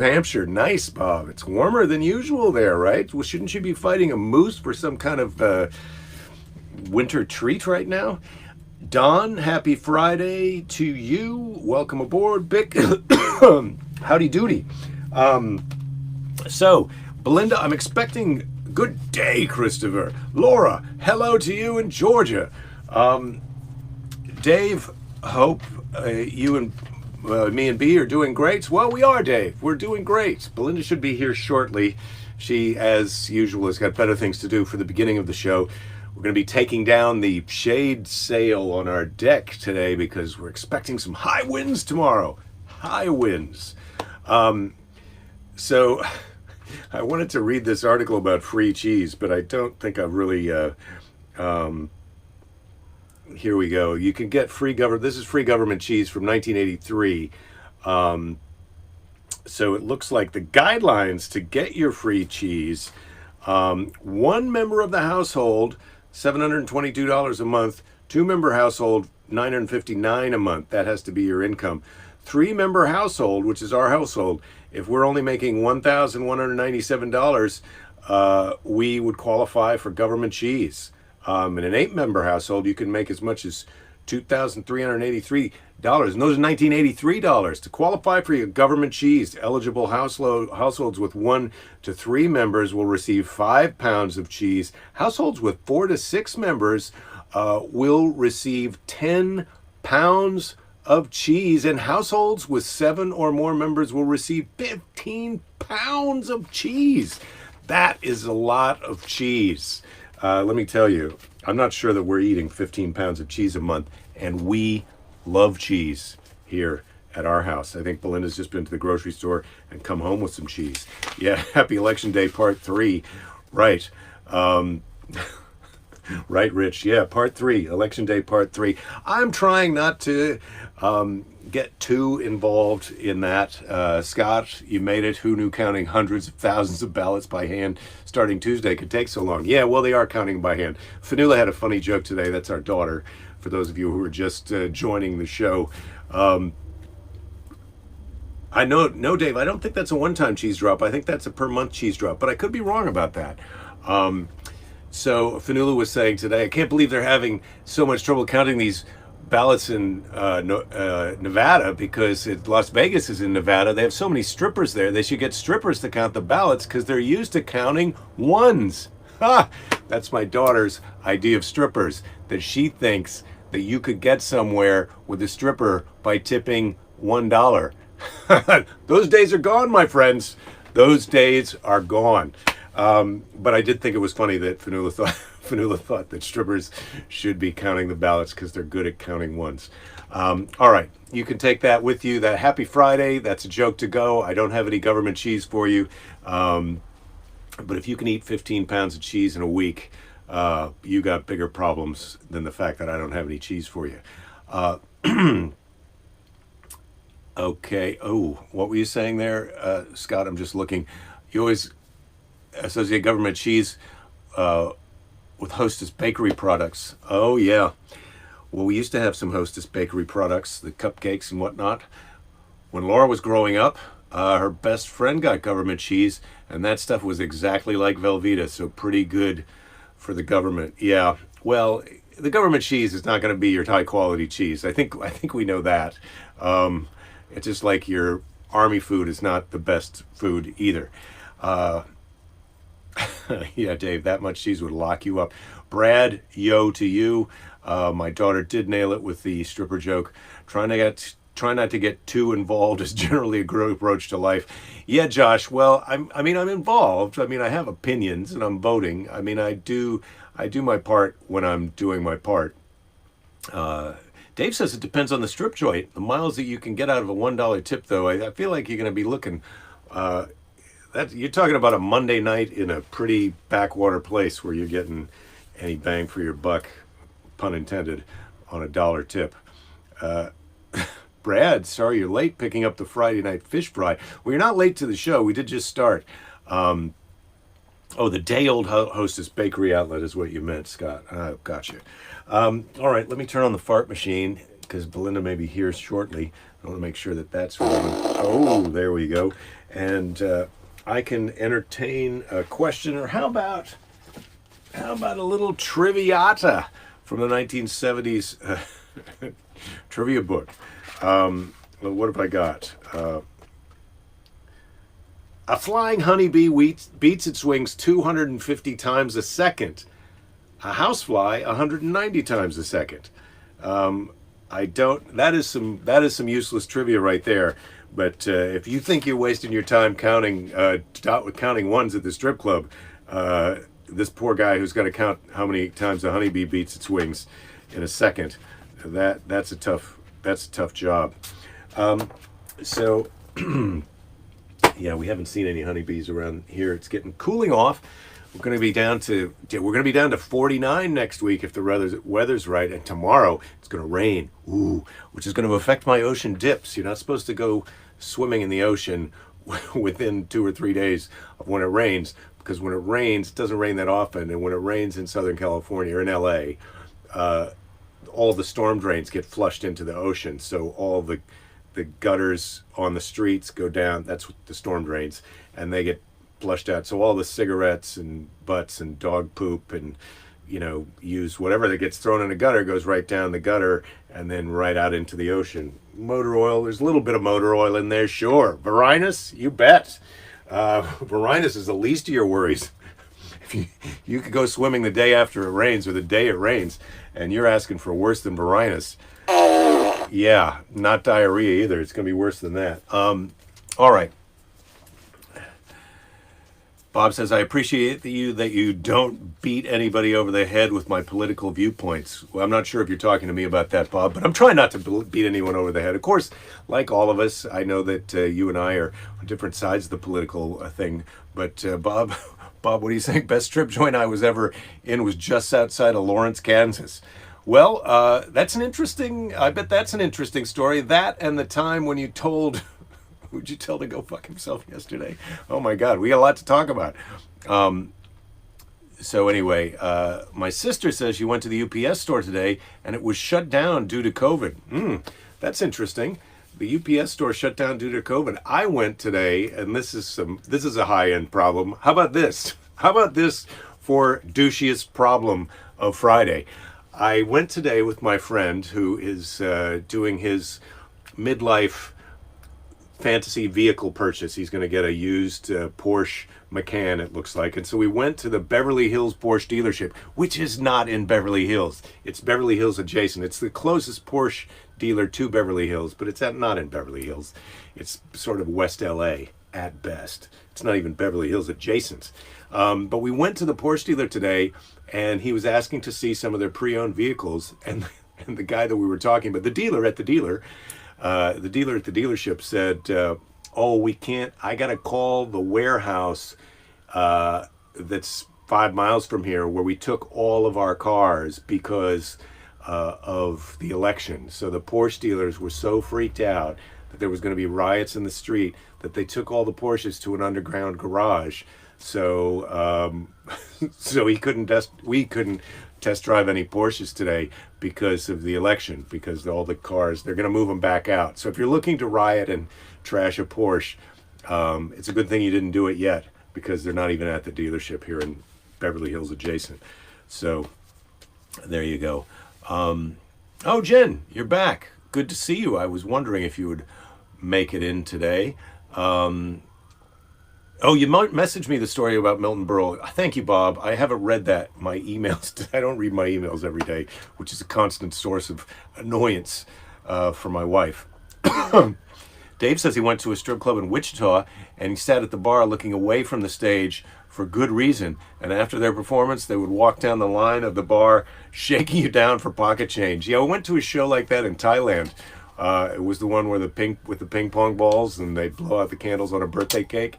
Hampshire, nice, Bob. It's warmer than usual there, right? Well, shouldn't you be fighting a moose for some kind of winter treat right now? Don, happy Friday to you. Welcome aboard, Bick. Howdy doody. Um, so, Belinda, I'm expecting good day, Christopher. Laura, hello to you in Georgia. Um, Dave, hope you and me and B are doing great. Well, we are, Dave. We're doing great. Belinda should be here shortly. She, as usual, has got better things to do for the beginning of the show. We're going to be taking down the shade sail on our deck today because we're expecting some high winds tomorrow. High winds. So I wanted to read this article about free cheese, but I don't think I've really. Here we go. You can get free government. This is free government cheese from 1983. So it looks like the guidelines to get your free cheese. One member of the household, $722 a month. Two-member household, $959 a month. That has to be your income. Three-member household, which is our household, if we're only making $1,197, we would qualify for government cheese. In an eight-member household, you can make as much as $2,383. And those are $1,983. To qualify for your government cheese, eligible households with 1 to 3 members will receive 5 pounds of cheese. Households with 4 to 6 members will receive 10 pounds of cheese. And households with 7 or more members will receive 15 pounds of cheese. That is a lot of cheese. Let me tell you, I'm not sure that we're eating 15 pounds of cheese a month, and we love cheese here at our house. I think Belinda's just been to the grocery store and come home with some cheese. Yeah, happy Election Day Part 3. Right. Right, Rich. Yeah, Part 3, Election Day Part 3. I'm trying not to get too involved in that. Scott, you made it. Who knew counting hundreds of thousands of ballots by hand starting Tuesday could take so long? Yeah, well, they are counting by hand. Fanula had a funny joke today. That's our daughter, for those of you who are just joining the show. I know, no, Dave, I don't think that's a one-time cheese drop. I think that's a per-month cheese drop, but I could be wrong about that. So Fanula was saying today, I can't believe they're having so much trouble counting these ballots in Nevada because Las Vegas is in Nevada. They have so many strippers there. They should get strippers to count the ballots because they're used to counting ones. Ha! That's my daughter's idea of strippers, that she thinks that you could get somewhere with a stripper by tipping $1. Those days are gone, my friends. Those days are gone. But I did think it was funny that Fanula thought that strippers should be counting the ballots because they're good at counting ones. All right, you can take that with you. That happy Friday, that's a joke to go. I don't have any government cheese for you. But if you can eat 15 pounds of cheese in a week, you got bigger problems than the fact that I don't have any cheese for you. Okay. Oh, what were you saying there, Scott? I'm just looking. You always associate government cheese with Hostess bakery products. Oh, yeah. Well, we used to have some Hostess bakery products, the cupcakes and whatnot. When Laura was growing up, her best friend got government cheese, and that stuff was exactly like Velveeta, so pretty good for the government. Yeah. Well, the government cheese is not going to be your high quality cheese. I think we know that. It's just like your army food is not the best food either. Yeah, Dave, that much cheese would lock you up. Brad, yo to you. My daughter did nail it with the stripper joke. Try not to get too involved is generally a good approach to life. Yeah, Josh. Well, I'm involved. I mean, I have opinions and I'm voting. I mean, I do my part when I'm doing my part. Dave says it depends on the strip joint. The miles that you can get out of a $1 tip, though, I feel like you're going to be looking. You're talking about a Monday night in a pretty backwater place where you're getting any bang for your buck, pun intended, on a $1 tip. Brad, sorry you're late picking up the Friday night fish fry. Well, you're not late to the show. We did just start. The day-old Hostess Bakery Outlet is what you meant, Scott. Gotcha. All right, let me turn on the fart machine because Belinda may be here shortly. I want to make sure that that's rolling. Oh, there we go. and I can entertain a question. Or how about a little triviata from the 1970s trivia book? Well, what have I got? A flying honeybee beats its wings 250 times a second. A housefly 190 times a second. I don't. That is some useless trivia right there. But if you think you're wasting your time counting ones at the strip club, this poor guy who's got to count how many times a honeybee beats its wings in a second, that's a tough job. So yeah, we haven't seen any honeybees around here. It's getting cooling off. We're going to be down to 49 next week if the weather's right, and tomorrow it's going to rain. Ooh, which is going to affect my ocean dips. You're not supposed to go swimming in the ocean within 2 or 3 days of when it rains, because when it rains, it doesn't rain that often, and when it rains in Southern California or in LA, all the storm drains get flushed into the ocean, so all the gutters on the streets go down. That's what the storm drains, and they get flushed out. So all the cigarettes and butts and dog poop and use whatever that gets thrown in a gutter goes right down the gutter and then right out into the ocean. Motor oil, there's a little bit of motor oil in there, sure. Varinus, you bet. Varinus is the least of your worries. If you could go swimming the day after it rains or the day it rains, and you're asking for worse than Varinus. Yeah, not diarrhea either. It's going to be worse than that. All right. Bob says, I appreciate that you don't beat anybody over the head with my political viewpoints. Well, I'm not sure if you're talking to me about that, Bob, but I'm trying not to beat anyone over the head. Of course, like all of us, I know that you and I are on different sides of the political thing. But Bob, what do you think? Best strip joint I was ever in was just outside of Lawrence, Kansas. Well, I bet that's an interesting story. That and the time when you told... Who'd you tell to go fuck himself yesterday? Oh my God, we got a lot to talk about. So anyway, my sister says she went to the UPS store today and it was shut down due to COVID. That's interesting. The UPS store shut down due to COVID. I went today, and this is a high-end problem. How about this? How about this for douchiest problem of Friday? I went today with my friend who is doing his midlife fantasy vehicle purchase. He's going to get a used Porsche Macan, it looks like. And so we went to the Beverly Hills Porsche dealership, which is not in Beverly Hills. It's Beverly Hills adjacent. It's the closest Porsche dealer to Beverly Hills, but it's not in Beverly Hills. It's sort of West LA at best. It's not even Beverly Hills adjacent. But we went to the Porsche dealer today, and he was asking to see some of their pre-owned vehicles. And the guy that we were talking about, the dealer at the dealership said, oh, we can't, I got to call the warehouse that's 5 miles from here where we took all of our cars because of the election. So the Porsche dealers were so freaked out that there was going to be riots in the street that they took all the Porsches to an underground garage. So so we couldn't test drive any Porsches today because of the election, because all the cars, they're going to move them back out. So if you're looking to riot and trash a Porsche, it's a good thing you didn't do it yet, because they're not even at the dealership here in Beverly Hills adjacent. So there you go. Oh, Jen, you're back. Good to see you. I was wondering if you would make it in today. Oh, you might message me the story about Milton Berle. Thank you, Bob. I haven't read that. My emails, I don't read my emails every day, which is a constant source of annoyance for my wife. Dave says he went to a strip club in Wichita and he sat at the bar looking away from the stage for good reason. And after their performance, they would walk down the line of the bar, shaking you down for pocket change. Yeah, I went to a show like that in Thailand. It was the one where with the ping pong balls, and they blow out the candles on a birthday cake.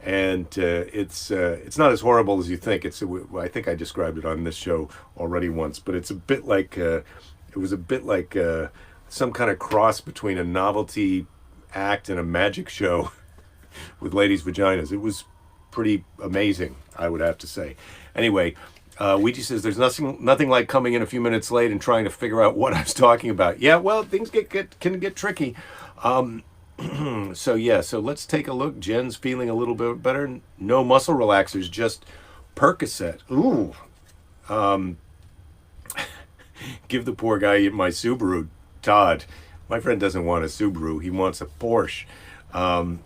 And it's not as horrible as you think. I think I described it on this show already once, but it's a bit like some kind of cross between a novelty act and a magic show with ladies' vaginas. It was pretty amazing, I would have to say. Anyway, Ouija says there's nothing like coming in a few minutes late and trying to figure out what I was talking about. Yeah, well, things can get tricky. So yeah, so let's take a look. Jen's feeling a little bit better. No muscle relaxers, just Percocet. Ooh, give the poor guy my Subaru, Todd. My friend doesn't want a Subaru. He wants a Porsche. Um,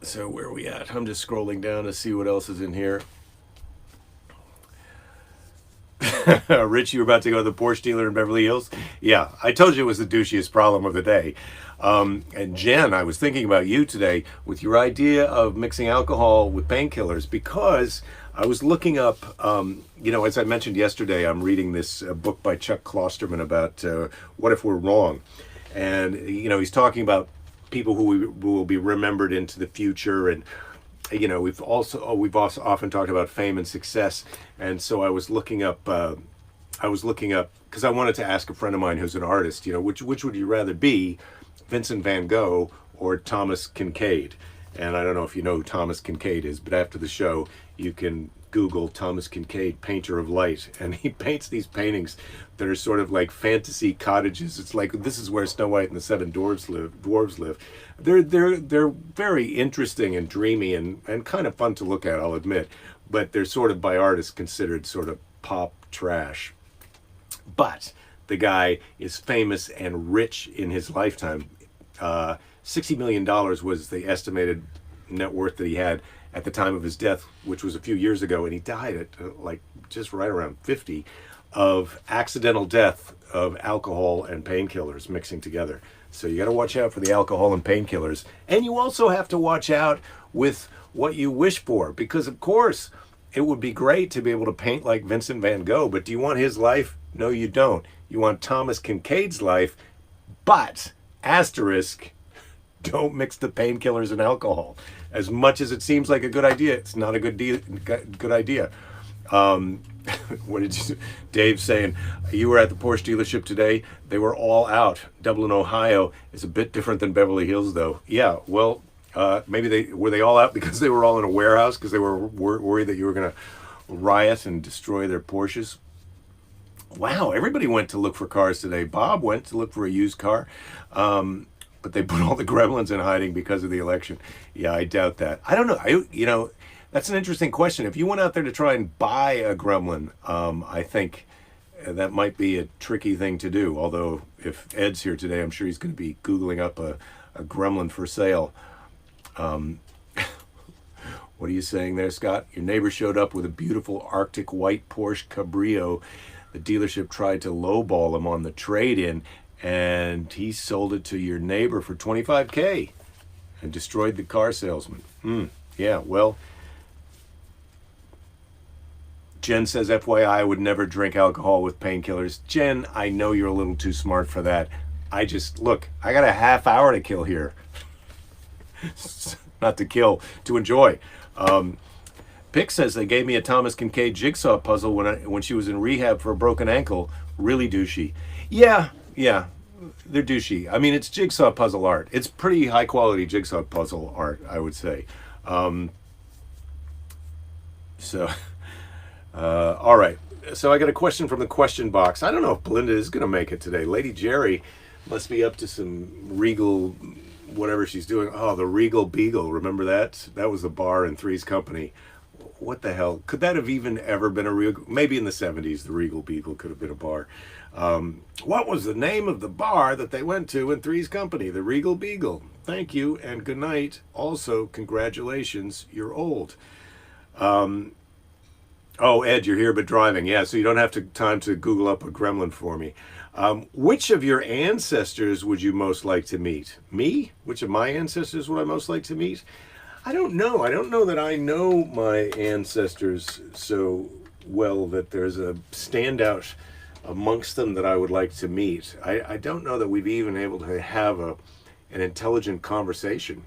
so where are we at? I'm just scrolling down to see what else is in here. Rich, you were about to go to the Porsche dealer in Beverly Hills? Yeah, I told you it was the douchiest problem of the day. And Jen, I was thinking about you today with your idea of mixing alcohol with painkillers because I was looking up, as I mentioned yesterday, I'm reading this book by Chuck Klosterman about what if we're wrong. And, he's talking about people who will be remembered into the future, and we've also often talked about fame and success, and so I was looking up because I wanted to ask a friend of mine who's an artist, which would you rather be, Vincent van Gogh or Thomas Kincaid? And I don't know if you know who Thomas Kincaid is, but after the show you can Google Thomas Kincaid, painter of light, and he paints these paintings that are sort of like fantasy cottages. It's like this is where Snow White and the Seven Dwarves live. They're very interesting and dreamy and kind of fun to look at, I'll admit, but they're sort of by artists considered sort of pop trash. But the guy is famous and rich in his lifetime. $60 million was the estimated net worth that he had at the time of his death, which was a few years ago, and he died at just right around 50 of accidental death of alcohol and painkillers mixing together. So you got to watch out for the alcohol and painkillers, and you also have to watch out with what you wish for, because of course it would be great to be able to paint like Vincent van Gogh, but do you want his life? No, you don't. You want Thomas Kincaid's life, but asterisk, don't mix the painkillers and alcohol. As much as it seems like a good idea, it's not a good idea. What did Dave saying? You were at the Porsche dealership today. They were all out. Dublin, Ohio is a bit different than Beverly Hills, though. Yeah, well, maybe they all out because they were all in a warehouse because they were worried that you were going to riot and destroy their Porsches. Wow, everybody went to look for cars today. Bob went to look for a used car. But they put all the gremlins in hiding because of the election. Yeah, I doubt that. I don't know. That's an interesting question. If you went out there to try and buy a gremlin, I think that might be a tricky thing to do. Although if Ed's here today, I'm sure he's going to be Googling up a gremlin for sale. What are you saying there, Scott? Your neighbor showed up with a beautiful Arctic white Porsche Cabrio. The dealership tried to lowball him on the trade-in, and he sold it to your neighbor for $25K and destroyed the car salesman. Yeah, well, Jen says, FYI, I would never drink alcohol with painkillers. Jen, I know you're a little too smart for that. I got a half hour to kill here. Not to kill, to enjoy. Pick says they gave me a Thomas Kincaid jigsaw puzzle when she was in rehab for a broken ankle. Really douchey. Yeah, they're douchey. I mean, it's jigsaw puzzle art. It's pretty high quality jigsaw puzzle art, I would say. All right. So I got a question from the question box. I don't know if Belinda is going to make it today. Lady Jerry must be up to some Regal, whatever she's doing. Oh, the Regal Beagle. Remember that? That was the bar in Three's Company. What the hell? Could that have even ever been a Regal? Maybe in the 70s, the Regal Beagle could have been a bar. What was the name of the bar that they went to in Three's Company? The Regal Beagle. Thank you and good night. Also, congratulations, you're old. Oh, Ed, you're here but driving. Yeah, so you don't have time to Google up a gremlin for me. Which of your ancestors would you most like to meet? Me? Which of my ancestors would I most like to meet? I don't know. I don't know that I know my ancestors so well that there's a standout amongst them that I would like to meet. I don't know that we've even able to have an intelligent conversation.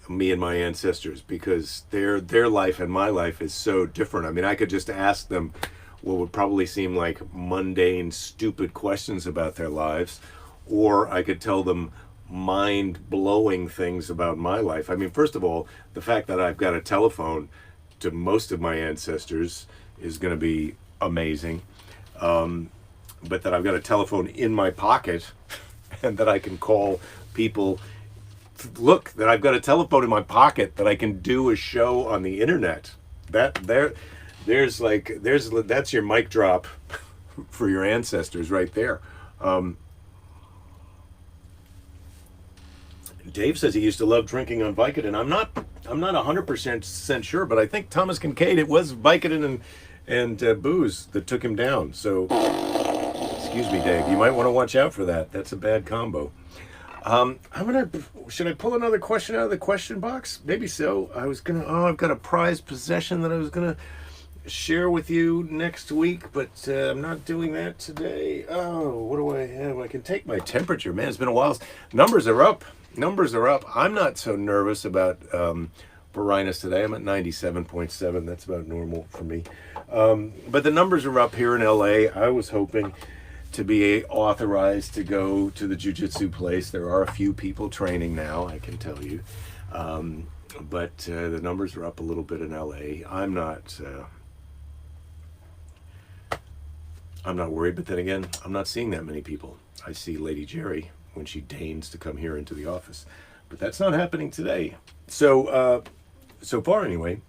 Me and my ancestors, because their life and my life is so different. I mean, I could just ask them what would probably seem like mundane, stupid questions about their lives, or I could tell them mind-blowing things about my life. I mean, first of all, the fact that I've got a telephone to most of my ancestors is going to be amazing. but that I've got a telephone in my pocket and that I can call people. Look, that I've got a telephone in my pocket that I can do a show on the internet. There's that's your mic drop for your ancestors right there. Dave says he used to love drinking on Vicodin. I'm not 100% sure, but I think Thomas Kincaid, it was Vicodin and booze that took him down. So, excuse me, Dave, you might want to watch out for that. That's a bad combo. Should I pull another question out of the question box? Maybe so. I've got a prized possession that I was gonna share with you next week, but I'm not doing that today. Oh, what do I have? I can take my temperature. Man, it's been a while. Numbers are up. I'm not so nervous about Varinus today. I'm at 97.7. That's about normal for me. But the numbers are up here in LA. I was hoping to be authorized to go to the jiu-jitsu place. There are a few people training now, I can tell you. But the numbers are up a little bit in LA. I'm not worried, but then again, I'm not seeing that many people. I see Lady Jerry when she deigns to come here into the office, but that's not happening today. So, so far anyway,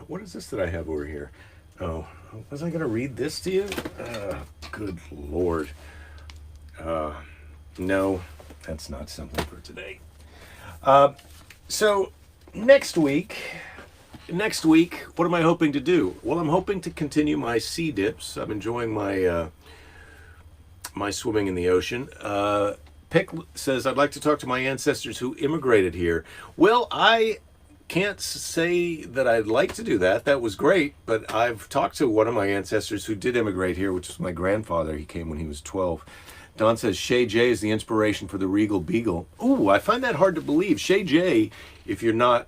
what is this that I have over here? Oh, was I going to read this to you? Good Lord. No, that's not something for today. So next week, what am I hoping to do? Well, I'm hoping to continue my sea dips. I'm enjoying my my swimming in the ocean. Pick says, I'd like to talk to my ancestors who immigrated here. Well, I can't say that I'd like to do that. That was great, but I've talked to one of my ancestors who did immigrate here, which was my grandfather. He came when he was 12. Don says Shay J is the inspiration for the Regal Beagle. Ooh, I find that hard to believe. Shay J, if you're not,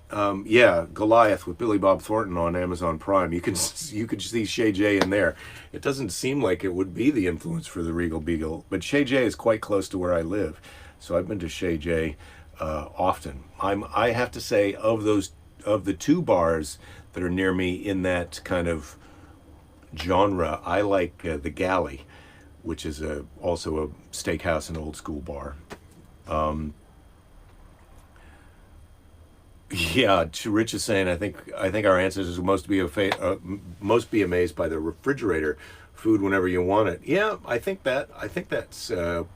Goliath with Billy Bob Thornton on Amazon Prime. You could see Shay J in there. It doesn't seem like it would be the influence for the Regal Beagle, but Shay J is quite close to where I live, so I've been to Shay J often. I have to say, of the two bars that are near me in that kind of genre, I like the Galley, which is also a steakhouse and old school bar. Yeah, Rich is saying I think our ancestors most be amazed by the refrigerator food whenever you want it. Yeah, I think that's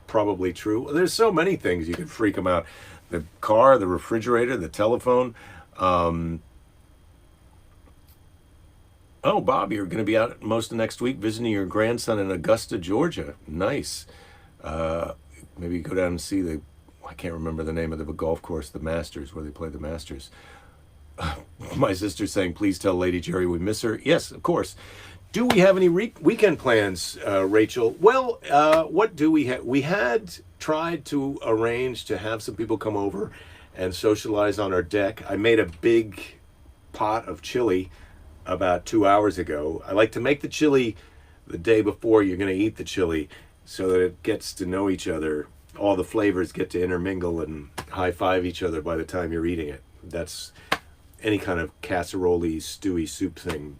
probably true. There's so many things you could freak them out: the car, the refrigerator, the telephone. Oh, Bob, you're going to be out most of next week visiting your grandson in Augusta, Georgia. Nice. Maybe go down and see I can't remember the name of the golf course, the Masters, where they play the Masters. My sister's saying, please tell Lady Jerry we miss her. Yes, of course. Do we have any weekend plans, Rachel? Well, what do we have? We had tried to arrange to have some people come over and socialize on our deck. I made a big pot of chili about 2 hours ago. I like to make the chili the day before you're going to eat the chili so that it gets to know each other. All the flavors get to intermingle and high-five each other by the time you're eating it. That's any kind of casserole-y, stewy soup thing.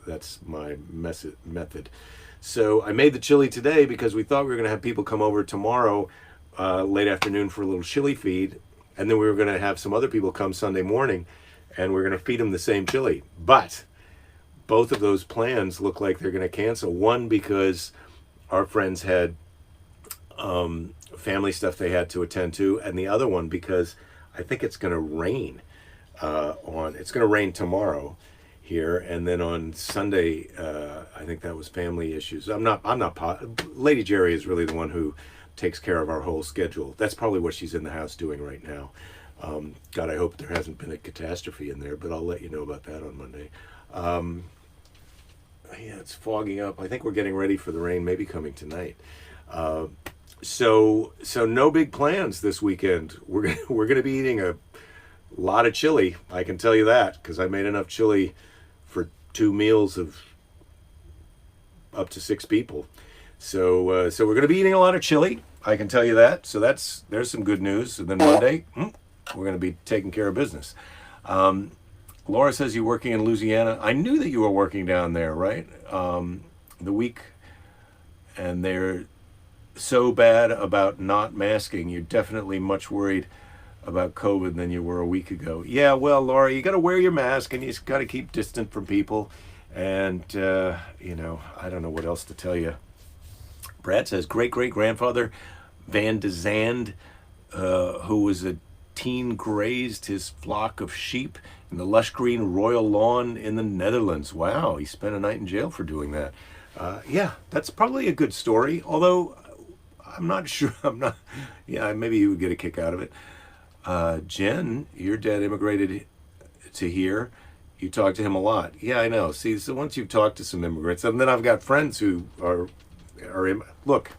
That's my method. So I made the chili today because we thought we were going to have people come over tomorrow late afternoon for a little chili feed, and then we were going to have some other people come Sunday morning, and we're going to feed them the same chili. But both of those plans look like they're going to cancel. One because our friends had family stuff they had to attend to, and the other one because I think it's going to rain. It's going to rain tomorrow here, and then on Sunday, I think that was family issues. Lady Jerry is really the one who takes care of our whole schedule. That's probably what she's in the house doing right now. God, I hope there hasn't been a catastrophe in there, but I'll let you know about that on Monday. Yeah, it's fogging up. I think we're getting ready for the rain, maybe coming tonight. So no big plans this weekend. We're gonna be eating a lot of chili. I can tell you that because I made enough chili for 2 meals of up to 6 people. So we're gonna be eating a lot of chili. I can tell you that. So there's some good news. And then Monday, we're gonna be taking care of business. Laura says you're working in Louisiana. I knew that you were working down there, right? The week and they're so bad about not masking. You're definitely much worried about COVID than you were a week ago. Yeah, well, Laura, you got to wear your mask and you just got to keep distant from people. And, I don't know what else to tell you. Brad says great-great-grandfather Van de Zand, who was a teen, grazed his flock of sheep in the lush green royal lawn in the Netherlands. Wow, he spent a night in jail for doing that. Yeah, that's probably a good story, although I'm not sure. Maybe you would get a kick out of it. Jen, your dad immigrated to here. You talk to him a lot. Yeah, I know. See, so once you've talked to some immigrants, and then I've got friends who are look,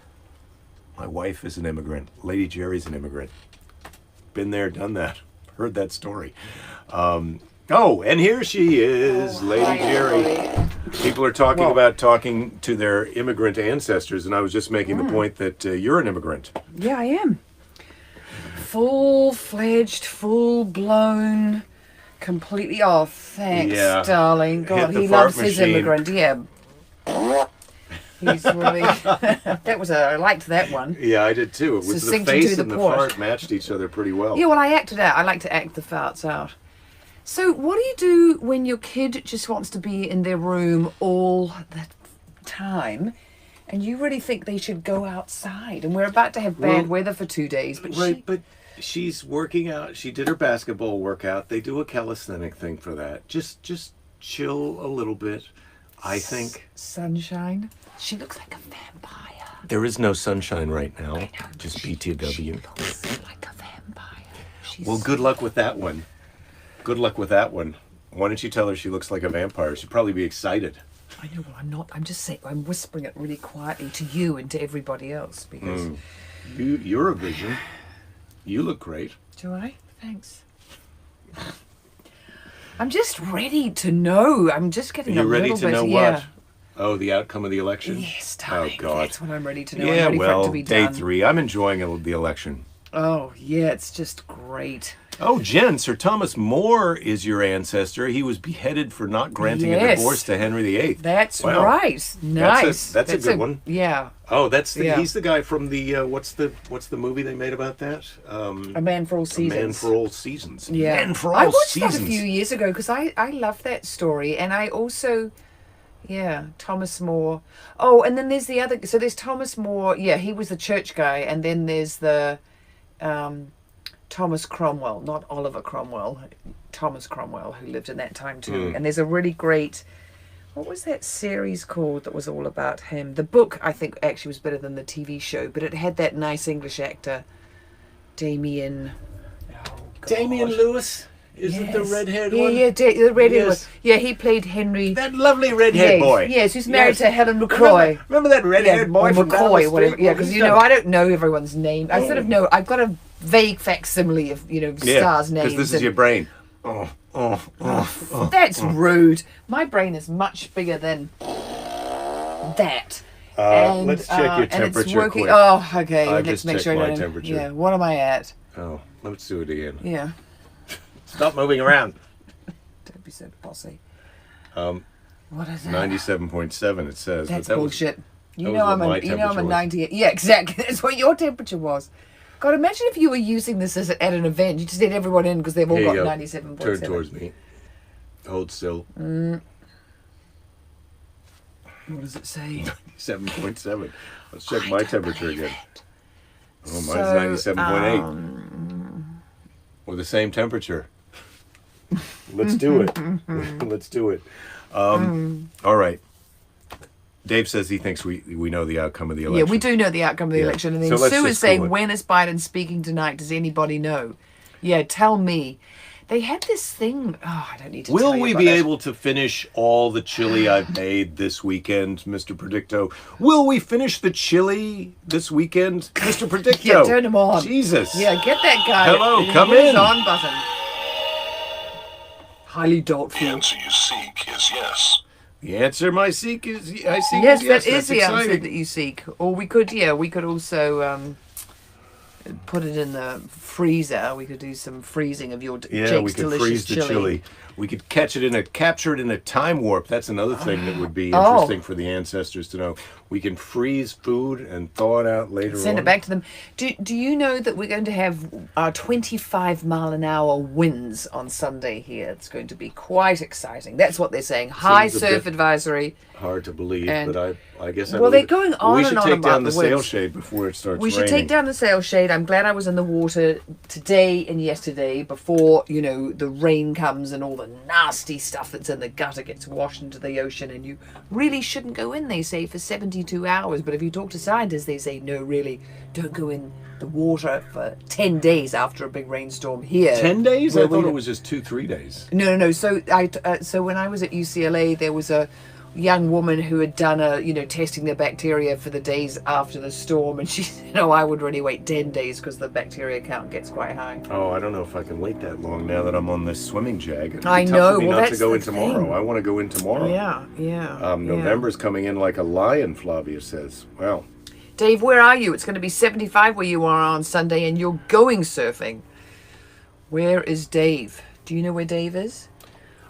my wife is an immigrant. Lady Jerry's an immigrant. Been there, done that. Heard that story. And here she is, Lady Jerry. People are talking about talking to their immigrant ancestors, and I was just making the point that you're an immigrant. Yeah, I am. Full-fledged, full-blown, completely off. Thanks, darling. God, he loves his immigrant. Yeah. He's really... I liked that one. Yeah, I did too. It was the face and the fart matched each other pretty well. Yeah, well, I acted out. I like to act the farts out. So what do you do when your kid just wants to be in their room all the time and you really think they should go outside? And we're about to have bad weather for 2 days. But she's working out. She did her basketball workout. They do a calisthenic thing for that. Just chill a little bit, I think. Sunshine. She looks like a vampire. There is no sunshine right now. I know, just BTW. She looks like a vampire. Well, good luck with that one. Good luck with that one. Why don't you tell her she looks like a vampire? She'd probably be excited. I know, but I'm not. I'm just saying, I'm whispering it really quietly to you and to everybody else because... You're a vision. You look great. Do I? Thanks. I'm just ready to know. I'm just getting a little bit... You're ready to know what? Oh, the outcome of the election? Yes, darling. Oh, God. That's what I'm ready to know. Yeah, I'm ready for it to be day done. 3. I'm enjoying the election. Oh, yeah, it's just great. Oh, Jen, Sir Thomas More is your ancestor. He was beheaded for not granting a divorce to Henry VIII. That's right. Nice. That's a good one. Yeah. Oh, he's the guy from the what's the movie they made about that? A Man for All Seasons. A Man for All Seasons. Yeah. Man for All Seasons. I watched that a few years ago because I love that story, and I also. Yeah, Thomas More. Oh, and then there's the other. So there's Thomas More. Yeah, he was the church guy, and then there's the Thomas Cromwell, not Oliver Cromwell. Thomas Cromwell, who lived in that time too. And there's a really great. What was that series called that was all about him? The book, I think, actually was better than the TV show, but it had that nice English actor, Damien. Damien Lewis. Is it the red-haired one? Yeah, the red-haired one. Yeah, he played Henry. That lovely red-haired boy. Yes, who's married to Helen McCroy. Remember that red-haired boy from McCoy, whatever. Yeah, because I don't know everyone's name. I sort of know. I've got a vague facsimile of stars' names. Because this is your brain. That's rude. My brain is much bigger than that. Let's check your temperature. And it's working. Quick. Oh, okay. Let's make sure my temperature. Yeah. What am I at? Oh, let's do it again. Yeah. Stop moving around. Don't be so bossy. What is that? 97.7 it says. That's bullshit. I'm a 98. Yeah, exactly. That's what your temperature was. God, imagine if you were using this at an event. You just let everyone in because they've all got 97.7. Turn towards me. Hold still. What does it say? 97.7. Let's check my temperature again. Oh, mine's 97.8. We're the same temperature. Let's do it. Let's do it. All right. Dave says he thinks we know the outcome of the election. Yeah, we do know the outcome of the election. And then Sue is saying, when is Biden speaking tonight? Does anybody know? Yeah, tell me. They had this thing. Oh, I don't need to tell you Will we be able to finish all the chili I've made this weekend, Mr. Predicto? Will we finish the chili this weekend, Mr. Predicto? Yeah, turn him on. Jesus. Yeah, get that guy. Hello, come in. His on button. Highly doubtful. The answer you seek is yes. The answer I seek is yes. That is the answer that you seek. Or we could also put it in the freezer. We could do some freezing of your Jake's delicious freeze the chili. We could capture it in a time warp. That's another thing that would be interesting for the ancestors to know. We can freeze food and thaw it out later Send on. it back to them. Do you know that we're going to have 25-mile-an-hour winds on Sunday here? It's going to be quite exciting. That's what they're saying. High Seems a surf bit advisory. Hard to believe, And- but I guess I Well, believe they're going it. on We and should on take about down the the sail winds. shade before it starts We should raining. take down the sail shade. I'm glad I was in the water today and yesterday before, the rain comes and all the nasty stuff that's in the gutter gets washed into the ocean, and you really shouldn't go in, they say, for 72 hours. But if you talk to scientists, they say, no, really, don't go in the water for 10 days after a big rainstorm here. 10 days? Where I we thought it live. was just 2-3 days. No. So when I was at UCLA, there was a young woman who had done testing the bacteria for the days after the storm, and she said, I would really wait 10 days because the bacteria count gets quite high. Oh, I don't know if I can wait that long now that I'm on this swimming jag. It'd be I tough know. for me Well, not to that's go the in tomorrow. thing. I want to go in tomorrow. Yeah. November's coming in like a lion, Flavia says. Well, Dave, where are you? It's going to be 75 where you are on Sunday, and you're going surfing. Where is Dave? Do you know where Dave is?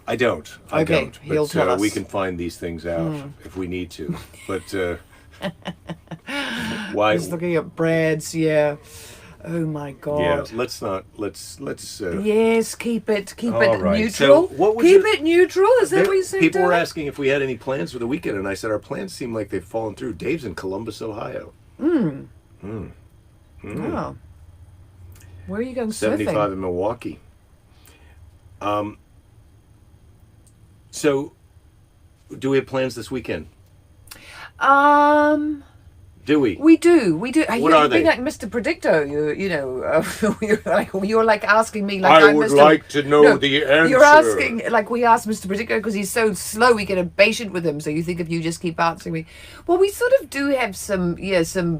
I don't. I Okay, don't. But he'll tell us. we can find these things out if we need to. But why? He's looking at Brad's, yeah. Oh my God. Yeah, let's not. Let's. Yes, keep it All right. neutral. So what was keep your- it neutral. Is that what you said? People were Dave? asking if we had any plans for the weekend, and I said our plans seem like they've fallen through. Dave's in Columbus, Ohio. Oh. Where are you going 75 surfing? in Milwaukee. So, do we have plans this weekend? Do we? We do. What You're are being they? like Mr. Predicto. You're like asking me like I'm Mr. to know No, the answer. You're asking like we asked Mr. Predicto because he's so slow. We get impatient with him. So you think if you just keep answering me, well, we sort of do have some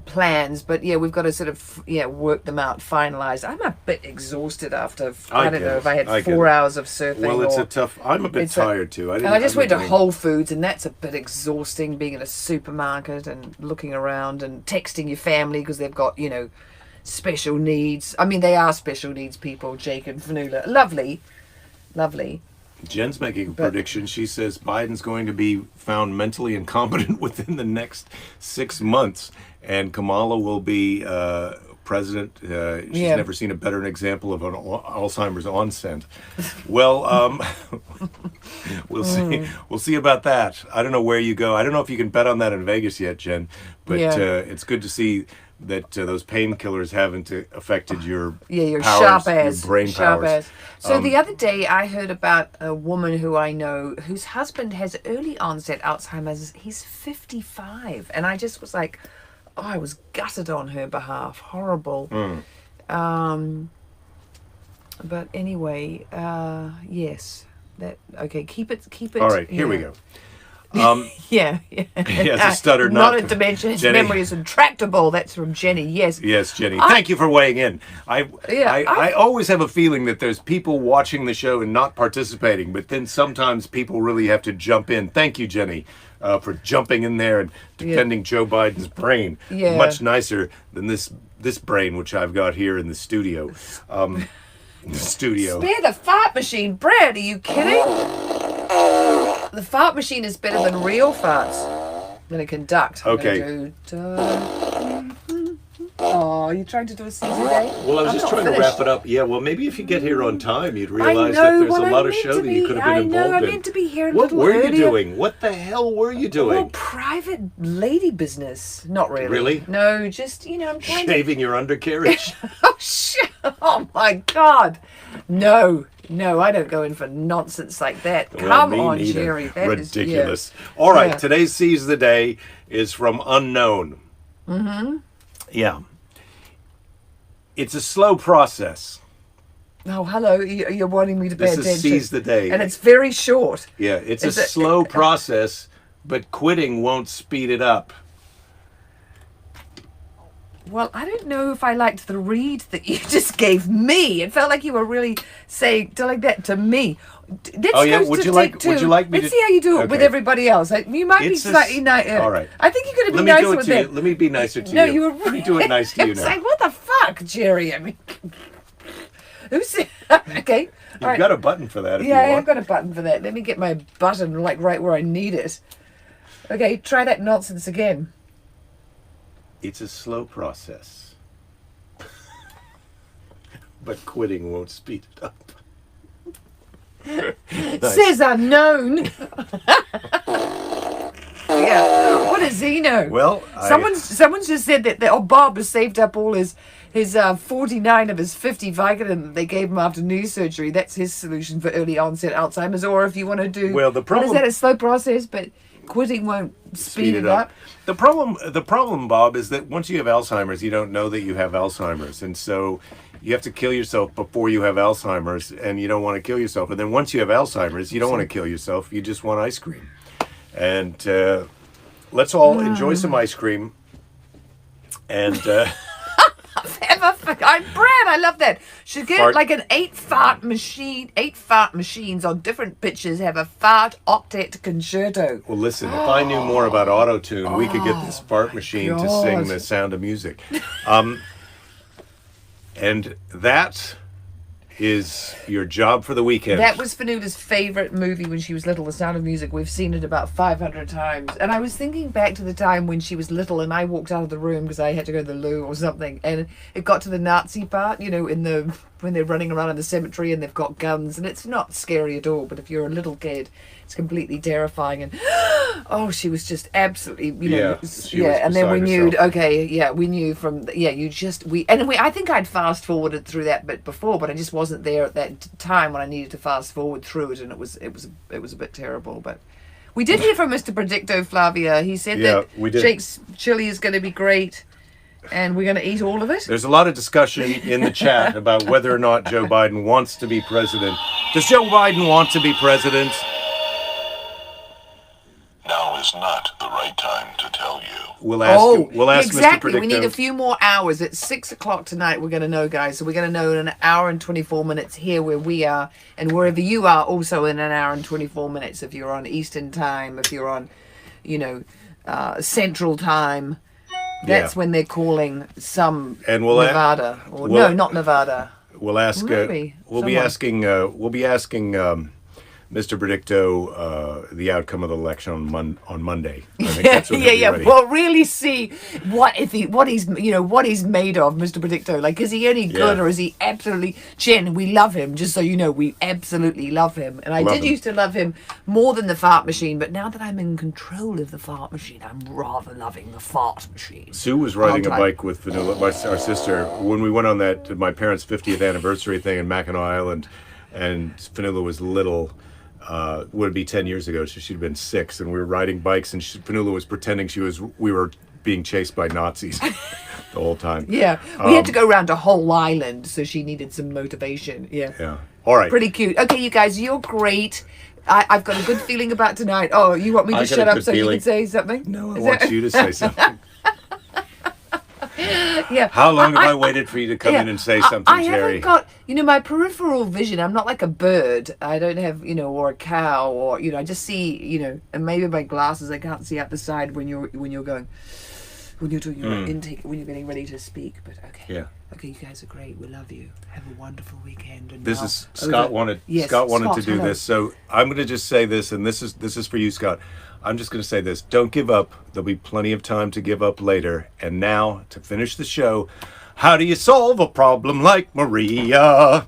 plans, but we've got to sort of work them out, finalize. I'm a bit exhausted after I don't know if I had 4 hours of surfing. Well, it's or, a tough. I'm a bit it's a- tired too. and I just went to Whole Foods, and that's a bit exhausting, being in a supermarket and looking around and texting your family because they've got, special needs. I mean, they are special needs people, Jake and Fanula. Lovely. Jen's making a prediction. She says Biden's going to be found mentally incompetent within the next 6 months, and Kamala will be president. She's never seen a better example of an Alzheimer's onset. Well, we'll see. We'll see about that. I don't know where you go. I don't know if you can bet on that in Vegas yet, Jen. But it's good to see that those painkillers haven't affected your your powers, sharp ass, your brain sharp powers. ass. So the other day I heard about a woman who I know whose husband has early onset Alzheimer's. He's 55, and I just was like, I was gutted on her behalf. Horrible. But anyway, yes. Okay. Keep it. All right, here we go. Yeah. He has a stutter. Not a dementia. His Jenny. memory is intractable. That's from Jenny. Yes. Yes, Jenny. Thank you for weighing in. I I always have a feeling that there's people watching the show and not participating, but then sometimes people really have to jump in. Thank you, Jenny, for jumping in there and defending Joe Biden's brain. Yeah. Much nicer than this brain, which I've got here in the studio. The studio. Spare the fart machine, Brad. Are you kidding? The fart machine is better than real farts. I'm going to conduct. Okay. Oh, you're trying to do a Caesar day? Well, I was I'm just not trying to finished. wrap it up. Yeah, well, maybe if you get here on time, you'd I realize know, that there's well, a I lot of meant show to that you be- could have been I know, involved I in. meant to be here a What little were you earlier. doing? What the hell were you doing? Well, private lady business. Not really. Really? No, just, I'm trying to... Shaving your undercarriage? Oh, shit. Oh, my God. No, I don't go in for nonsense like that. Well, Come me on, neither. Jerry. That is ridiculous. All right, Yeah. today's Seize of the Day is from Unknown. Mm-hmm. Yeah. It's a slow process. Oh, hello. You're wanting me to pay This attention. is Seize the Day. And it's very short. Yeah, it's Is a it- slow process, but quitting won't speed it up. Well, I don't know if I liked the read that you just gave me. It felt like you were really saying like that to me. Let's Oh, yeah? go Would to you take like- two. would you like me Let's to- see how you do it with Okay. everybody else. You might be It's a s- slightly nicer. all right. I think you're going to be Let me nicer do it with to you. them. Let me be nicer to No, you. you were Let me do it nice to you It's now. like, what the fuck, Jerry? I mean, who's okay? All You've got a button for that if Yeah, you want. I've got a button for that. Let me get my button right where I need it. Okay, try that nonsense again. It's a slow process. But quitting won't speed it up. Nice. Says unknown. Yeah. What does he know? Well, Someone's just said that Bob has saved up all his 49 of his 50 Vicodin that they gave him after knee surgery. That's his solution for early onset Alzheimer's. Or if you want to do, Well, the problem- what is that? A slow process, but quitting won't speed it up. The problem, Bob, is that once you have Alzheimer's, you don't know that you have Alzheimer's, and so you have to kill yourself before you have Alzheimer's, and you don't want to kill yourself. And then once you have Alzheimer's, you don't want to kill yourself. You just want ice cream. And let's all enjoy some ice cream. And Brad, I love that. Should get Fart. like an 8 fart machines on different pitches have a fart octet concerto. well, listen, if I knew more about auto-tune, we could get this fart machine to sing God. The Sound of Music. And that is your job for the weekend. That was Fanula's favourite movie when she was little, The Sound of Music. We've seen it about 500 times. And I was thinking back to the time when she was little and I walked out of the room because I had to go to the loo or something. And it got to the Nazi part, you know, when they're running around in the cemetery and they've got guns. And it's not scary at all. But if you're a little kid, it's completely terrifying. And, oh, she was just absolutely, you know. Yeah, she was And then we beside knew, herself. okay, yeah, we knew from, I think I'd fast forwarded through that bit before, but I just wasn't there at that time when I needed to fast forward through it, and it was a bit terrible. But we did hear from Mr. Predicto, Flavia. He said Yeah, that we did. Jake's chili is going to be great, and we're going to eat all of it. There's a lot of discussion in the chat about whether or not Joe Biden wants to be president. Does Joe Biden want to be president? Now is not the right time to tell you. We'll ask. We'll ask exactly. Mr. Predicto. We need a few more hours. It's 6 o'clock tonight. We're going to know, guys. So we're going to know in an hour and 24 minutes here where we are, and wherever you are, also in an hour and 24 minutes. If you're on Eastern time, if you're on, Central time, that's when they're calling some And we'll Nevada. we'll- No, not Nevada. We'll ask. Maybe. We'll be asking. We'll be asking Mr. Predicto the outcome of the election on Monday. I think that's when he'll be ready. We'll really see what he's made of, Mr. Predicto. Like, is he any good, Yeah. or is he absolutely? Jen, we love him. Just so you know, we absolutely love him. And I Love did him. used to love him more than the fart machine, but now that I'm in control of the fart machine, I'm rather loving the fart machine. Sue was riding a Aren't I? bike with Vanilla, our sister, when we went on my parents' 50th anniversary thing in Mackinac Island, and Vanilla was little. Would be 10 years ago, so she'd been 6, and we were riding bikes, and Fanula was pretending we were being chased by Nazis the whole time. Yeah, we had to go around a whole island, so she needed some motivation. Yeah. Yeah. All right. Pretty cute. Okay, you guys, you're great. I've got a good feeling about tonight. Oh, you want me I to got shut a up good so you feeling. can say something? No, I Is want that- you to say something. Yeah. How long have I waited for you to come in and say something, I Terry? haven't got, my peripheral vision. I'm not like a bird. I don't have, or a cow, or I just see, and maybe my glasses. I can't see out the side when you're doing your intake, when you're getting ready to speak. But okay. Yeah. Okay, you guys are great. We love you. Have a wonderful weekend. And This now is Scott wanted. Yes, Scott wanted to Scott, do hello. this, so I'm going to just say this, and this is for you, Scott. I'm just going to say this: don't give up. There'll be plenty of time to give up later. And now, to finish the show, how do you solve a problem like Maria?